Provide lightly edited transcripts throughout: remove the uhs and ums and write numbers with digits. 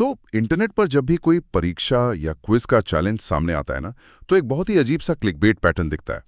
तो इंटरनेट पर जब भी कोई परीक्षा या क्विज का चैलेंज सामने आता है ना, तो एक बहुत ही अजीब सा क्लिकबेट पैटर्न दिखता है।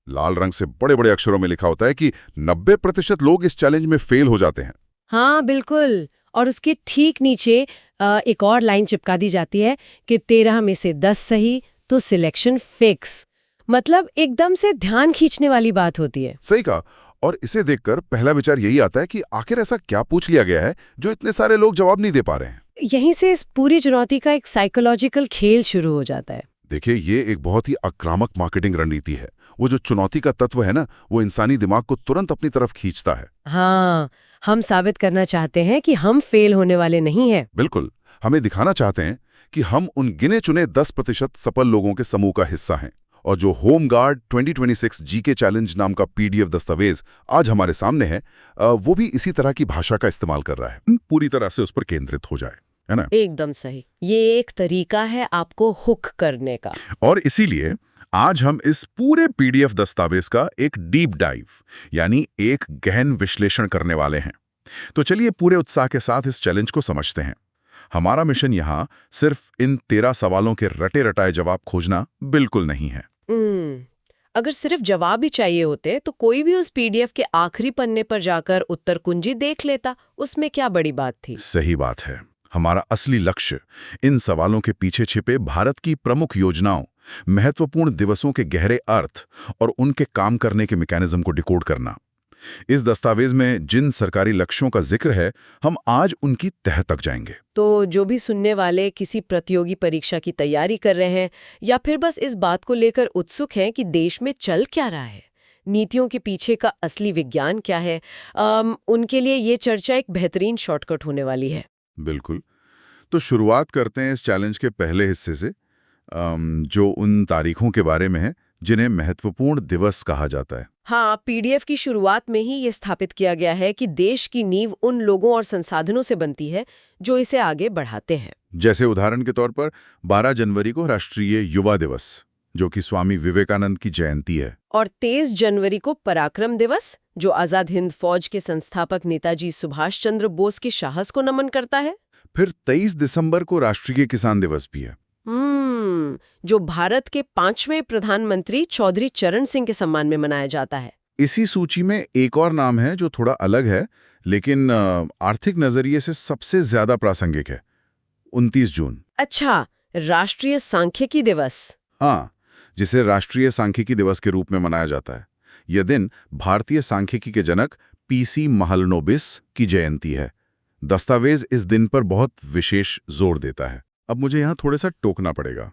लाल रंग से बड़े बड़े अक्षरों में लिखा होता है कि 90% लोग इस चैलेंज में फेल हो जाते हैं। हाँ बिल्कुल। और उसके ठीक नीचे एक और लाइन चिपका दी जाती है कि 13 में से 10 सही तो सिलेक्शन फिक्स। मतलब एकदम से ध्यान खींचने वाली बात होती है। सही कहा। और इसे देखकर पहला विचार यही आता है कि आखिर ऐसा क्या पूछ लिया गया है जो इतने सारे लोग जवाब नहीं दे पा रहे हैं। यहीं से इस पूरी चुनौती का एक साइकोलॉजिकल खेल शुरू हो जाता है। देखिए, ये एक बहुत ही आक्रामक मार्केटिंग रणनीति है। वो जो चुनौती का तत्व है ना, वो इंसानी दिमाग को तुरंत अपनी तरफ खींचता है। हाँ, हम साबित करना चाहते हैं कि हम फेल होने वाले नहीं हैं। बिल्कुल, हमें दिखाना चाहते हैं कि हम उन गिने चुने 10% सफल लोगों के समूह का हिस्सा हैं। और जो होम गार्ड 2026 जीके चैलेंज नाम का पीडीएफ दस्तावेज आज हमारे सामने है, वो भी इसी तरह की भाषा का इस्तेमाल कर रहा है। पूरी तरह से उस पर केंद्रित हो जाए, है ना? एकदम सही। ये एक तरीका है आपको हुक करने का। और इसीलिए आज हम इस पूरे पीडीएफ दस्तावेज का एक डीप डाइव यानी एक गहन विश्लेषण करने वाले हैं। तो चलिए पूरे उत्साह के साथ इस चैलेंज को समझते हैं। हमारा मिशन यहाँ सिर्फ इन 13 सवालों के रटे रटाए जवाब खोजना बिल्कुल नहीं है। अगर सिर्फ जवाब ही चाहिए होते तो कोई भी उस पीडीएफ के आखिरी पन्ने पर जाकर उत्तर कुंजी देख लेता। उसमें क्या बड़ी बात थी? सही बात है। हमारा असली लक्ष्य इन सवालों के पीछे छिपे भारत की प्रमुख योजनाओं, महत्वपूर्ण दिवसों के गहरे अर्थ और उनके काम करने के मैकेनिज्म को डिकोड करना। इस दस्तावेज में जिन सरकारी लक्ष्यों का जिक्र है, हम आज उनकी तह तक जाएंगे। तो जो भी सुनने वाले किसी प्रतियोगी परीक्षा की तैयारी कर रहे हैं या फिर बस इस बात को लेकर उत्सुक हैं कि देश में चल क्या रहा है, नीतियों के पीछे का असली विज्ञान क्या है, उनके लिए ये चर्चा एक बेहतरीन शॉर्टकट होने वाली है। बिल्कुल। तो शुरुआत करते हैं इस चैलेंज के पहले हिस्से से, जो उन तारीखों के बारे में है जिन्हें महत्वपूर्ण दिवस कहा जाता है। हाँ, पीडीएफ की शुरुआत में ही ये स्थापित किया गया है कि देश की नींव उन लोगों और संसाधनों से बनती है जो इसे आगे बढ़ाते हैं। जैसे उदाहरण के तौर पर 12 जनवरी को राष्ट्रीय युवा दिवस, जो कि स्वामी विवेकानंद की जयंती है, और 23 जनवरी को पराक्रम दिवस, जो आजाद हिंद फौज के संस्थापक नेताजी सुभाष चंद्र बोस के साहस को नमन करता है। फिर 23 दिसंबर को राष्ट्रीय किसान दिवस भी है, जो भारत के 5वें प्रधानमंत्री चौधरी चरण सिंह के सम्मान में मनाया जाता है। इसी सूची में एक और नाम है जो थोड़ा अलग है, लेकिन आर्थिक नजरिए से सबसे ज्यादा प्रासंगिक है, 29 जून। अच्छा, राष्ट्रीय सांख्यिकी दिवस। हाँ, जिसे राष्ट्रीय सांख्यिकी दिवस के रूप में मनाया जाता है। यह दिन भारतीय सांख्यिकी के जनक पीसी महालनोबिस की जयंती है। दस्तावेज इस दिन पर बहुत विशेष जोर देता है। अब मुझे यहाँ थोड़ा सा टोकना पड़ेगा।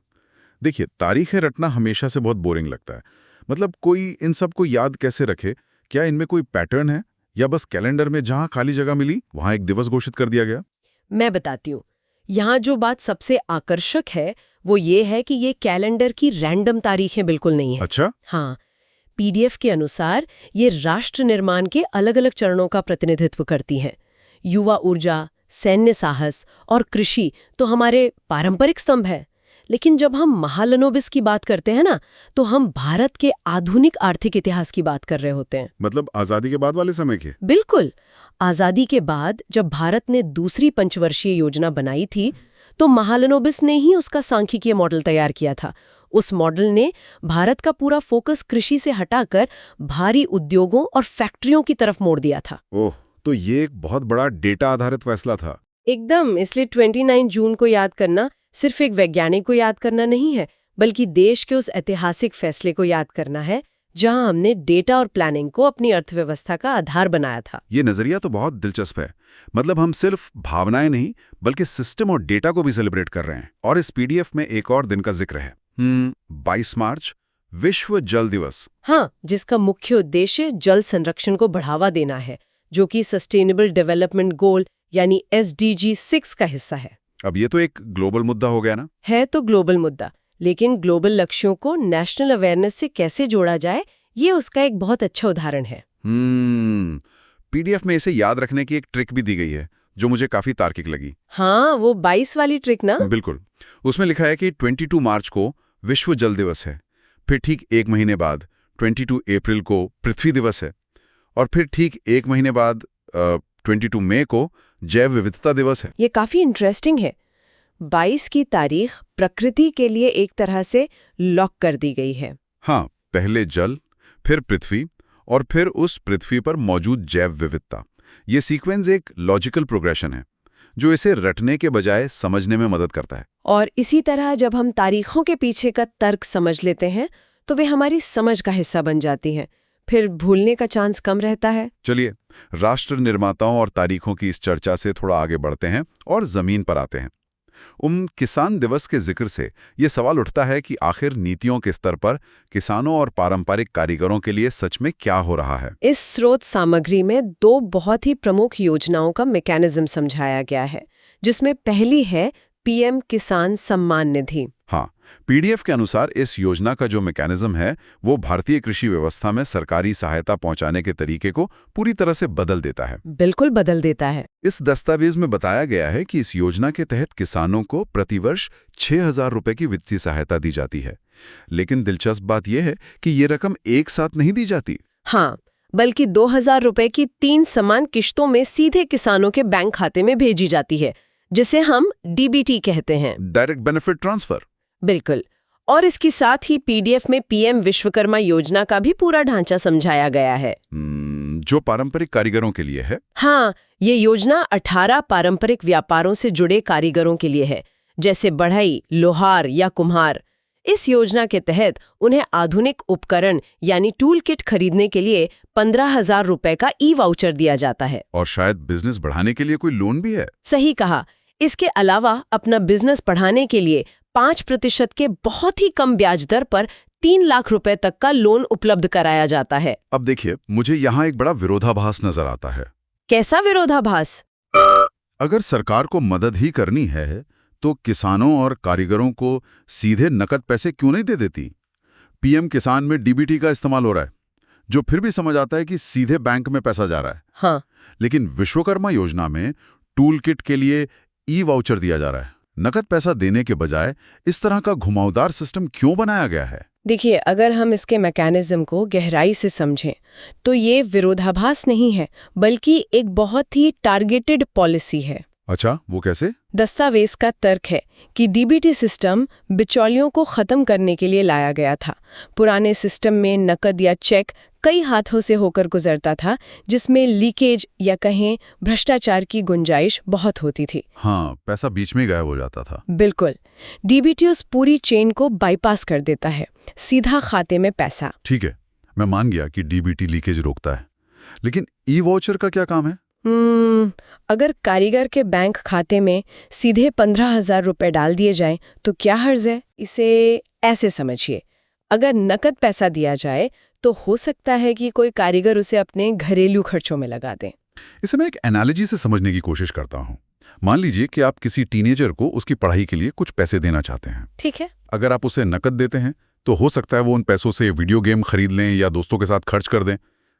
देखिए, तारीखें रटना हमेशा से बहुत बोरिंग लगता है। मतलब कोई इन सब को याद कैसे रखे? क्या इनमें कोई पैटर्न है या बस कैलेंडर में जहां खाली जगह मिली वहां एक दिवस घोषित कर दिया गया? मैं बताती हूँ। यहाँ जो बात सबसे आकर्षक है वो ये है कि ये कैलेंडर की रैंडम तारीखें बिल्कुल नहीं है। अच्छा? हाँ, पीडीएफ के अनुसार ये राष्ट्र निर्माण के अलग अलग चरणों का प्रतिनिधित्व करती हैं। युवा ऊर्जा, सैन्य साहस और कृषि तो हमारे पारंपरिक स्तंभ है। लेकिन जब हम महालनोबिस की बात करते हैं ना, तो हम भारत के आधुनिक आर्थिक इतिहास की बात कर रहे होते हैं। मतलब आजादी के बाद वाले समय के? बिल्कुल। आजादी के बाद जब भारत ने दूसरी पंचवर्षीय योजना बनाई थी, तो महालनोबिस ने ही उसका सांख्यिकीय मॉडल तैयार किया था। उस मॉडल ने भारत का पूरा फोकस कृषि से हटाकर भारी उद्योगों और फैक्ट्रियों की तरफ मोड़ दिया था। ओह, तो ये एक बहुत बड़ा डेटा आधारित फैसला था। एकदम। इसलिए 29 जून को याद करना सिर्फ एक वैज्ञानिक को याद करना नहीं है, बल्कि देश के उस ऐतिहासिक फैसले को याद करना है जहां हमने डेटा और प्लानिंग को अपनी अर्थव्यवस्था का आधार बनाया था। ये नजरिया तो बहुत दिलचस्प है। मतलब हम सिर्फ भावनाएं नहीं बल्कि सिस्टम और डेटा को भी सेलिब्रेट कर रहे हैं। और इस पीडीएफ में एक और दिन का जिक्र है, 22 मार्च, विश्व जल दिवस। हाँ, जिसका मुख्य उद्देश्य जल संरक्षण को बढ़ावा देना है, जो कि सस्टेनेबल डेवलपमेंट गोल यानी SDG 6 का हिस्सा है। अब ये तो एक ग्लोबल मुद्दा हो गया ना? है तो ग्लोबल मुद्दा, लेकिन ग्लोबल लक्ष्यों को नेशनल अवेयरनेस से कैसे जोड़ा जाए, ये उसका एक बहुत अच्छा उदाहरण है। पीडीएफ में इसे याद रखने की एक ट्रिक भी दी गई है जो मुझे काफी तार्किक लगी। हाँ, वो 22 वाली ट्रिक ना? बिल्कुल। उसमें लिखा है कि 22 मार्च को विश्व जल दिवस है, फिर ठीक एक महीने बाद 22 अप्रैल को पृथ्वी दिवस है, और फिर ठीक एक महीने बाद 22 मई को जैव विविधता दिवस है। ये काफी इंटरेस्टिंग है। 22 की तारीख प्रकृति के लिए एक तरह से लॉक कर दी गई है। हाँ, पहले जल, फिर पृथ्वी और फिर उस पृथ्वी पर मौजूद जैव विविधता। ये सीक्वेंस एक लॉजिकल प्रोग्रेशन है जो इसे रटने के बजाय समझने में मदद करता है। और इसी तरह जब हम तारीखों के पीछे का तर्क समझ लेते हैं तो वे हमारी समझ का हिस्सा बन जाती हैं। फिर भूलने का चांस कम रहता है। चलिए, राष्ट्र निर्माताओं और तारीखों की इस चर्चा से थोड़ा आगे बढ़ते हैं और जमीन पर आते हैं। किसान दिवस के जिक्र से ये सवाल उठता है कि आखिर नीतियों के स्तर पर किसानों और पारंपरिक कारीगरों के लिए सच में क्या हो रहा है। इस स्रोत सामग्री में 2 बहुत ही प्रमुख योजनाओं का मैकेनिज्म समझाया गया है, जिसमें पहली है पीएम किसान सम्मान निधि। हाँ, पीडीएफ के अनुसार इस योजना का जो मैकेनिज्म है वो भारतीय कृषि व्यवस्था में सरकारी सहायता पहुंचाने के तरीके को पूरी तरह से बदल देता है। बिल्कुल बदल देता है। इस दस्तावेज में बताया गया है कि इस योजना के तहत किसानों को प्रतिवर्ष 6,000 रुपए की वित्तीय सहायता दी जाती है। लेकिन दिलचस्प बात यह है कि ये रकम एक साथ नहीं दी जाती। हाँ, बल्कि 2,000 रुपए की 3 समान किश्तों में सीधे किसानों के बैंक खाते में भेजी जाती है, जिसे हम डीबीटी कहते हैं, डायरेक्ट बेनिफिट ट्रांसफर। बिल्कुल। और इसके साथ ही पीडीएफ में पीएम विश्वकर्मा योजना का भी पूरा ढांचा समझाया गया है, जो पारंपरिक कारीगरों के लिए है। हाँ, ये योजना 18 पारंपरिक व्यापारों से जुड़े कारीगरों के लिए है, जैसे बढ़ई, लोहार या कुम्हार। इस योजना के तहत उन्हें आधुनिक उपकरण यानी टूल किट खरीदने के लिए 15,000 रुपए का ई वाउचर दिया जाता है। और शायद बिजनेस बढ़ाने के लिए कोई लोन भी है। सही कहा। इसके अलावा अपना बिजनेस बढ़ाने के लिए 5% के बहुत ही कम ब्याज दर पर 3 लाख रुपए तक का लोन उपलब्ध कराया जाता है। अब देखिए, मुझे यहाँ एक बड़ा विरोधाभास नजर आता है। कैसा विरोधाभास? अगर सरकार को मदद ही करनी है तो किसानों और कारीगरों को सीधे नकद पैसे क्यों नहीं दे देती? पीएम किसान में डीबीटी का इस्तेमाल हो रहा है, जो फिर भी समझ आता है कि सीधे बैंक में पैसा जा रहा है। हाँ। लेकिन विश्वकर्मा योजना में टूल किट के लिए ई वाउचर दिया जा रहा है। नकद पैसा देने के बजाय इस तरह का घुमावदार सिस्टम क्यों बनाया गया है? देखिए, अगर हम इसके मैकेनिज्म को गहराई से समझें तो ये विरोधाभास नहीं है, बल्कि एक बहुत ही टारगेटेड पॉलिसी है। अच्छा, वो कैसे? दस्तावेज का तर्क है कि डीबीटी सिस्टम बिचौलियों को खत्म करने के लिए लाया गया था। पुराने सिस्टम में नकद या चेक कई हाथों से होकर गुजरता था, जिसमें लीकेज या कहें भ्रष्टाचार की गुंजाइश बहुत होती थी। हाँ, पैसा बीच में गायब हो जाता था। बिल्कुल। डीबीटी उस पूरी चेन को बाईपास कर देता है, सीधा खाते में पैसा। ठीक है, मैं मान गया कि डीबीटी लीकेज रोकता है, लेकिन ई वाउचर का क्या काम है? अगर कारीगर के बैंक खाते में सीधे 15,000 रुपए डाल दिए जाएं तो क्या हर्ज है? इसे ऐसे समझिए, अगर नकद पैसा दिया जाए तो हो सकता है कि कोई कारीगर उसे अपने घरेलू खर्चों में लगा दें। इसे मैं एक एनालॉजी से समझने की कोशिश करता हूँ। मान लीजिए कि आप किसी टीनेजर को उसकी पढ़ाई के लिए कुछ पैसे देना चाहते हैं। ठीक है। अगर आप उसे नकद देते हैं तो हो सकता है वो उन पैसों से वीडियो गेम खरीद लें या दोस्तों के साथ खर्च कर दें।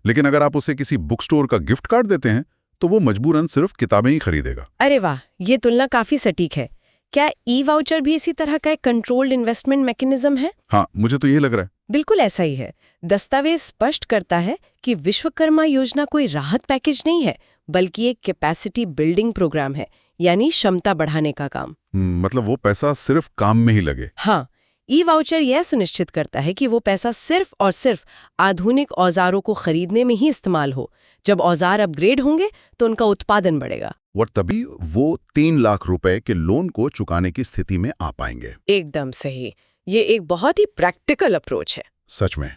लेकिन अगर आप उसे किसी बुक स्टोर का गिफ्ट कार्ड देते हैं तो वो मजबूरन सिर्फ किताबें ही खरीदेगा। अरे वाह, ये तुलना काफी सटीक है। क्या ई वाउचर भी इसी तरह का एक कंट्रोल्ड इन्वेस्टमेंट मैकेनिज्म है? हाँ, मुझे तो यही लग रहा है। बिल्कुल ऐसा ही है। दस्तावेज स्पष्ट करता है कि विश्वकर्मा योजना कोई राहत पैकेज नहीं है, बल्कि एक कैपेसिटी बिल्डिंग प्रोग्राम है, यानी क्षमता बढ़ाने का काम। मतलब वो पैसा सिर्फ काम में ही लगे। हाँ, ई वाउचर यह सुनिश्चित करता है कि वो पैसा सिर्फ और सिर्फ आधुनिक औजारों को खरीदने में ही इस्तेमाल हो। जब औजार अपग्रेड होंगे तो उनका उत्पादन बढ़ेगा और तभी वो 3 लाख रुपए के लोन को चुकाने की स्थिति में आ पाएंगे। एकदम सही। ये एक बहुत ही प्रैक्टिकल अप्रोच है। सच में।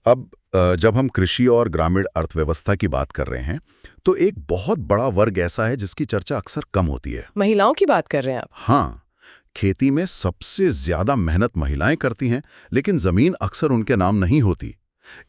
अब जब हम कृषि और ग्रामीण अर्थव्यवस्था की बात कर रहे हैं तो एक बहुत बड़ा वर्ग ऐसा है जिसकी चर्चा अक्सर कम होती है। महिलाओं की बात कर रहे हैं आप? हाँ, खेती में सबसे ज्यादा मेहनत महिलाएं करती हैं, लेकिन जमीन अक्सर उनके नाम नहीं होती।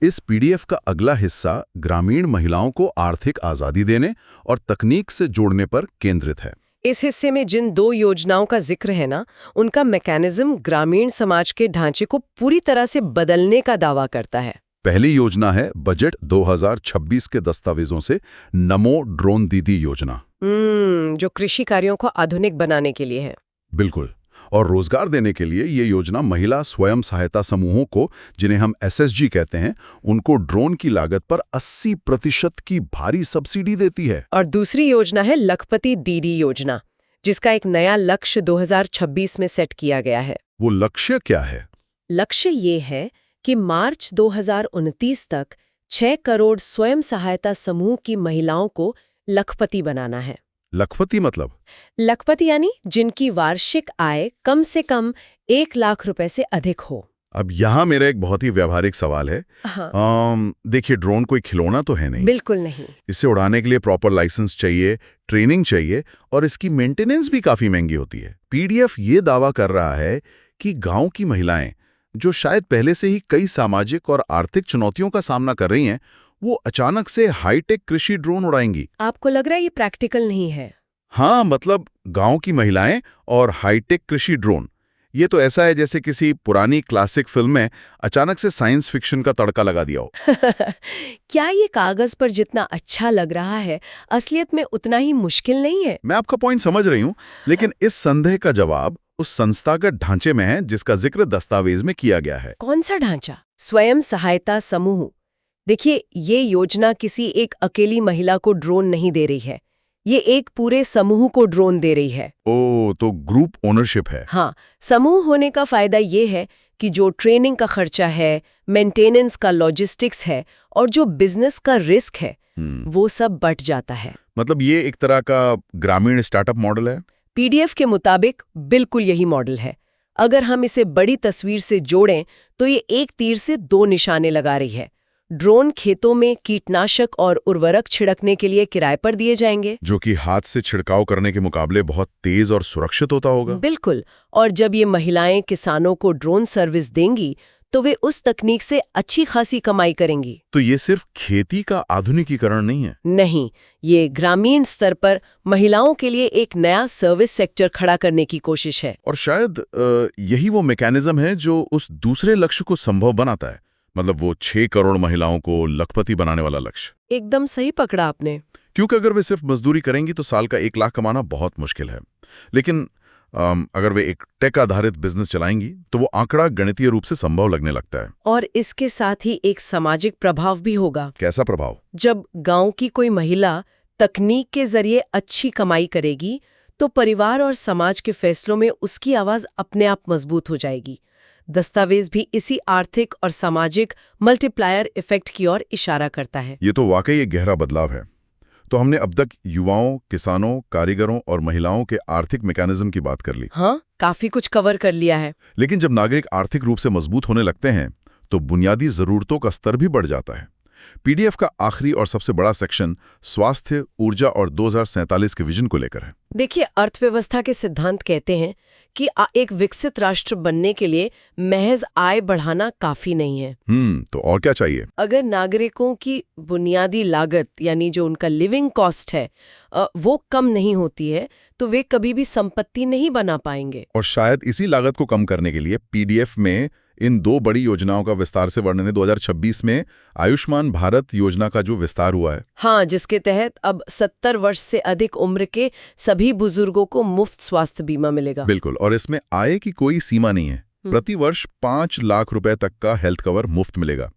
इस पीडीएफ का अगला हिस्सा ग्रामीण महिलाओं को आर्थिक आजादी देने और तकनीक से जोड़ने पर केंद्रित है। इस हिस्से में जिन 2 योजनाओं का जिक्र है ना, उनका मैकेनिज्म ग्रामीण समाज के ढांचे को पूरी तरह से बदलने का दावा करता है। पहली योजना है बजट 2026 के दस्तावेजों से नमो ड्रोन दीदी योजना, जो कृषि कार्यों को आधुनिक बनाने के लिए है। बिल्कुल। और रोजगार देने के लिए ये योजना महिला स्वयं सहायता समूहों को, जिन्हें हम एसएसजी कहते हैं, उनको ड्रोन की लागत पर 80% की भारी सब्सिडी देती है। और दूसरी योजना है लखपति दीदी योजना, जिसका एक नया लक्ष्य 2026 में सेट किया गया है। वो लक्ष्य क्या है? लक्ष्य ये है कि मार्च 2029 तक 6 करोड़ स्वयं सहायता समूह की महिलाओं को लखपति बनाना है। लखपति मतलब? लखपति यानी जिनकी वार्षिक आय कम से कम 1 लाख रुपए से अधिक हो। अब यहाँ मेरा एक बहुत ही व्यावहारिक सवाल है। हाँ। देखिए, ड्रोन कोई खिलौना तो है नहीं। बिल्कुल नहीं। इसे उड़ाने के लिए प्रॉपर लाइसेंस चाहिए, ट्रेनिंग चाहिए, और इसकी मेंटेनेंस भी काफी महंगी होती है। पीडीएफ ये दावा कर रहा है कि गांव की महिलाएं, जो शायद पहले से ही कई सामाजिक और आर्थिक चुनौतियों का सामना कर रही हैं, वो अचानक से हाईटेक कृषि ड्रोन उड़ाएंगी। आपको लग रहा है ये प्रैक्टिकल नहीं है? हाँ, मतलब गांव की महिलाएं और हाईटेक कृषि ड्रोन, ये तो ऐसा है जैसे किसी पुरानी क्लासिक फिल्म में अचानक से साइंस फिक्शन का तड़का लगा दिया हो। क्या ये कागज पर जितना अच्छा लग रहा है, असलियत में उतना ही मुश्किल नहीं है? मैं आपका पॉइंट समझ रही हूं, लेकिन इस संदेह का जवाब उस संस्थागत ढांचे में है जिसका जिक्र दस्तावेज में किया गया है। कौन सा ढांचा? स्वयं सहायता समूह। देखिए, ये योजना किसी एक अकेली महिला को ड्रोन नहीं दे रही है, ये एक पूरे समूह को ड्रोन दे रही है। ओ, तो ग्रुप ओनरशिप है। हाँ, समूह होने का फायदा ये है कि जो ट्रेनिंग का खर्चा है, मेंटेनेंस का लॉजिस्टिक्स है और जो बिजनेस का रिस्क है, वो सब बट जाता है। मतलब ये एक तरह का ग्रामीण स्टार्टअप मॉडल है। पीडीएफ के मुताबिक बिल्कुल यही मॉडल है। अगर हम इसे बड़ी तस्वीर से जोड़ें तो ये एक तीर से 2 निशाने लगा रही है। ड्रोन खेतों में कीटनाशक और उर्वरक छिड़कने के लिए किराए पर दिए जाएंगे, जो कि हाथ से छिड़काव करने के मुकाबले बहुत तेज और सुरक्षित होता होगा। बिल्कुल। और जब ये महिलाएं किसानों को ड्रोन सर्विस देंगी तो वे उस तकनीक से अच्छी खासी कमाई करेंगी। तो ये सिर्फ खेती का आधुनिकीकरण नहीं है। नहीं, ये ग्रामीण स्तर पर महिलाओं के लिए एक नया सर्विस सेक्टर खड़ा करने की कोशिश है। और शायद यही वो मैकेनिज्म है जो उस दूसरे लक्ष्य को संभव बनाता है, मतलब वो 6 करोड़ महिलाओं को लखपति बनाने वाला लक्ष्य। एकदम सही पकड़ा आपने। क्योंकि अगर वे सिर्फ मजदूरी करेंगी तो साल का 1 लाख कमाना बहुत मुश्किल है। लेकिन अगर वे एक टेक आधारित बिजनेस चलाएंगी तो वो आंकड़ा गणितीय रूप से संभव लगने लगता है। और इसके साथ ही एक सामाजिक प्रभाव भी होगा। कैसा प्रभाव? जब गांव की कोई महिला तकनीक के जरिए अच्छी कमाई करेगी तो परिवार और समाज के फैसलों में उसकी आवाज अपने आप मजबूत हो जाएगी। दस्तावेज भी इसी आर्थिक और सामाजिक मल्टीप्लायर इफेक्ट की ओर इशारा करता है। ये तो वाकई एक गहरा बदलाव है। तो हमने अब तक युवाओं, किसानों, कारीगरों और महिलाओं के आर्थिक मैकेनिज्म की बात कर ली। हाँ, काफी कुछ कवर कर लिया है। लेकिन जब नागरिक आर्थिक रूप से मजबूत होने लगते हैं तो बुनियादी जरूरतों का स्तर भी बढ़ जाता है। पीडीएफ का आखिरी और सबसे बड़ा सेक्शन स्वास्थ्य, ऊर्जा और 2047 के विजन को लेकर है। देखिए, अर्थव्यवस्था के सिद्धांत कहते हैं कि एक विकसित राष्ट्र बनने के लिए महज आय बढ़ाना काफी नहीं है। तो और क्या चाहिए? अगर नागरिकों की बुनियादी लागत यानी जो उनका लिविंग कॉस्ट है वो कम नहीं होती है तो वे कभी भी संपत्ति नहीं बना पाएंगे। और शायद इसी लागत को कम करने के लिए पीडीएफ में इन 2 बड़ी योजनाओं का विस्तार से वर्णन है। 2026 में आयुष्मान भारत योजना का जो विस्तार हुआ है, हाँ, जिसके तहत अब 70 वर्ष से अधिक उम्र के सभी बुजुर्गों को मुफ्त स्वास्थ्य बीमा मिलेगा। बिल्कुल। और इसमें आय की कोई सीमा नहीं है। प्रति वर्ष 5 लाख रुपए तक का हेल्थ कवर मुफ्त मिलेगा।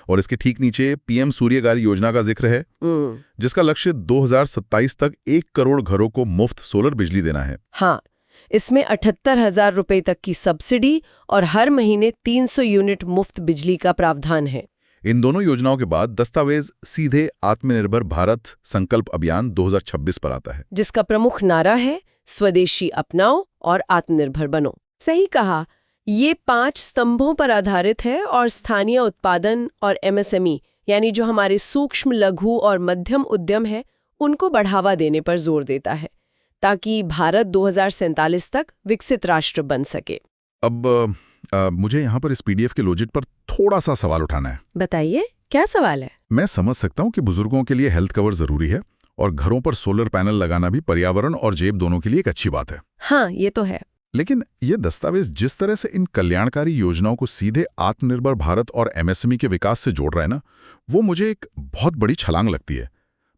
और इसके ठीक नीचे पीएम सूर्यघर योजना का जिक्र है, जिसका लक्ष्य 2027 तक 1 करोड़ घरों को मुफ्त सोलर बिजली देना है। हाँ, इसमें 78,000 रुपए तक की सब्सिडी और हर महीने 300 यूनिट मुफ्त बिजली का प्रावधान है। इन दोनों योजनाओं के बाद दस्तावेज सीधे आत्मनिर्भर भारत संकल्प अभियान 2026 पर आता है, जिसका प्रमुख नारा है स्वदेशी अपनाओ और आत्मनिर्भर बनो। सही कहा, ये 5 स्तंभों पर आधारित है और स्थानीय उत्पादन और एमएसएमई यानी जो हमारे सूक्ष्म, लघु और मध्यम उद्यम है उनको बढ़ावा देने पर जोर देता है ताकि भारत 2047 तक विकसित राष्ट्र बन सके। अब मुझे यहाँ पर इस पीडीएफ के लॉजिक पर थोड़ा सा सवाल उठाना है। बताइए, क्या सवाल है? मैं समझ सकता हूँ कि बुजुर्गों के लिए हेल्थ कवर जरूरी है और घरों पर सोलर पैनल लगाना भी पर्यावरण और जेब दोनों के लिए एक अच्छी बात है। हाँ, ये तो है। लेकिन ये दस्तावेज जिस तरह से इन कल्याणकारी योजनाओं को सीधे आत्मनिर्भर भारत और एमएसएमई के विकास से जोड़ रहा है ना, वो मुझे एक बहुत बड़ी छलांग लगती है।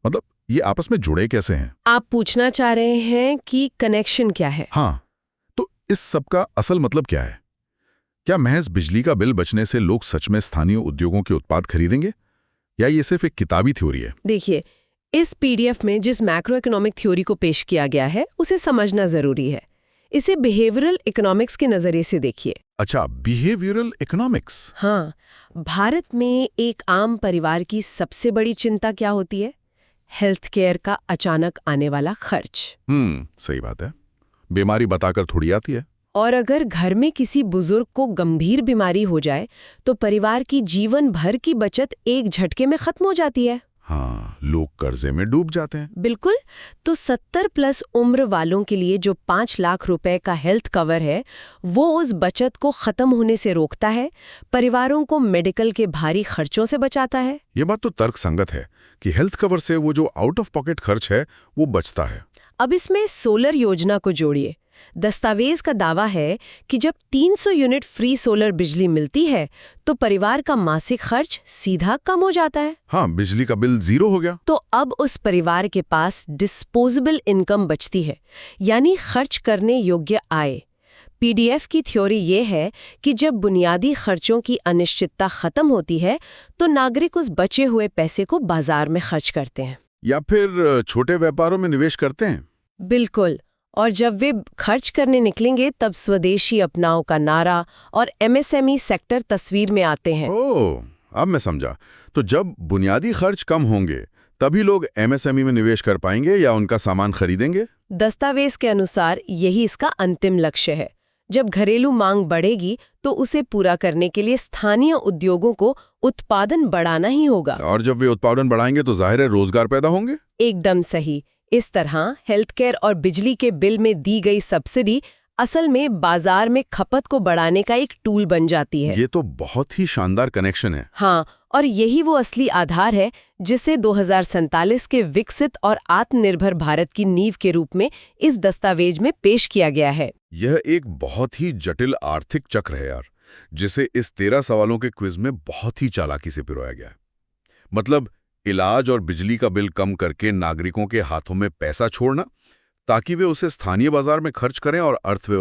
मतलब ये आपस में जुड़े कैसे हैं? आप पूछना चाह रहे हैं कि कनेक्शन क्या है? हाँ, तो इस सब का असल मतलब क्या है? क्या महज बिजली का बिल बचने से लोग सच में स्थानीय उद्योगों के उत्पाद खरीदेंगे, या ये सिर्फ एक किताबी थ्योरी है? देखिए, इस पीडीएफ में जिस मैक्रो इकोनॉमिक थ्योरी को पेश किया गया है उसे समझना जरूरी है। इसे बिहेवियरल इकोनॉमिक्स के नजरिए से देखिए। अच्छा, बिहेवियरल इकोनॉमिक्स। हाँ, भारत में एक आम परिवार की सबसे बड़ी चिंता क्या होती है? हेल्थ केयर का अचानक आने वाला खर्च। सही बात है। बीमारी बताकर थोड़ी आती है। और अगर घर में किसी बुजुर्ग को गंभीर बीमारी हो जाए तो परिवार की जीवन भर की बचत एक झटके में खत्म हो जाती है। हाँ, लोग कर्जे में डूब जाते हैं। बिल्कुल। तो 70+ उम्र वालों के लिए जो 5 लाख रुपए का हेल्थ कवर है, वो उस बचत को खत्म होने से रोकता है, परिवारों को मेडिकल के भारी खर्चों से बचाता है। ये बात तो तर्कसंगत है कि हेल्थ कवर से वो जो आउट ऑफ पॉकेट खर्च है वो बचता है। अब इसमें सोलर योजना को जोड़िए। दस्तावेज का दावा है कि जब 300 यूनिट फ्री सोलर बिजली मिलती है तो परिवार का मासिक खर्च सीधा कम हो जाता है। हाँ, बिजली का बिल 0 हो गया। तो अब उस परिवार के पास डिस्पोजेबल इनकम बचती है, यानी खर्च करने योग्य आय। पीडीएफ की थ्योरी ये है कि जब बुनियादी खर्चों की अनिश्चितता खत्म होती है तो नागरिक उस बचे हुए पैसे को बाजार में खर्च करते हैं या फिर छोटे व्यापारों में निवेश करते हैं। बिल्कुल। और जब वे खर्च करने निकलेंगे तब स्वदेशी अपनाओ का नारा और एमएसएमई सेक्टर तस्वीर में आते हैं। ओह, अब मैं समझा। तो जब बुनियादी खर्च कम होंगे तभी लोग एमएसएमई में निवेश कर पाएंगे या उनका सामान खरीदेंगे। दस्तावेज के अनुसार यही इसका अंतिम लक्ष्य है। जब घरेलू मांग बढ़ेगी तो उसे पूरा करने के लिए स्थानीय उद्योगों को उत्पादन बढ़ाना ही होगा। और जब वे उत्पादन बढ़ाएंगे तो जाहिर है रोजगार पैदा होंगे। एकदम सही। इस तरह हेल्थ केयर और बिजली के बिल में दी गई सब्सिडी असल में बाजार में खपत को बढ़ाने का एक टूल बन जाती है। ये तो बहुत ही शानदार कनेक्शन है। हाँ, और यही वो असली आधार है जिसे 2047 के विकसित और आत्मनिर्भर भारत की नींव के रूप में इस दस्तावेज में पेश किया गया है। यह एक बहुत ही जटिल आर्थिक चक्र है यार, जिसे इस 13 सवालों के क्विज में बहुत ही चालाकी से पिरोया गया है। मतलब इलाज और बिजली का बिल कम करके नागरिकों के हाथों में पैसा छोड़ना ताकि वे उसे स्थानीय बाजार में खर्च करें और अर्थव्यवस्था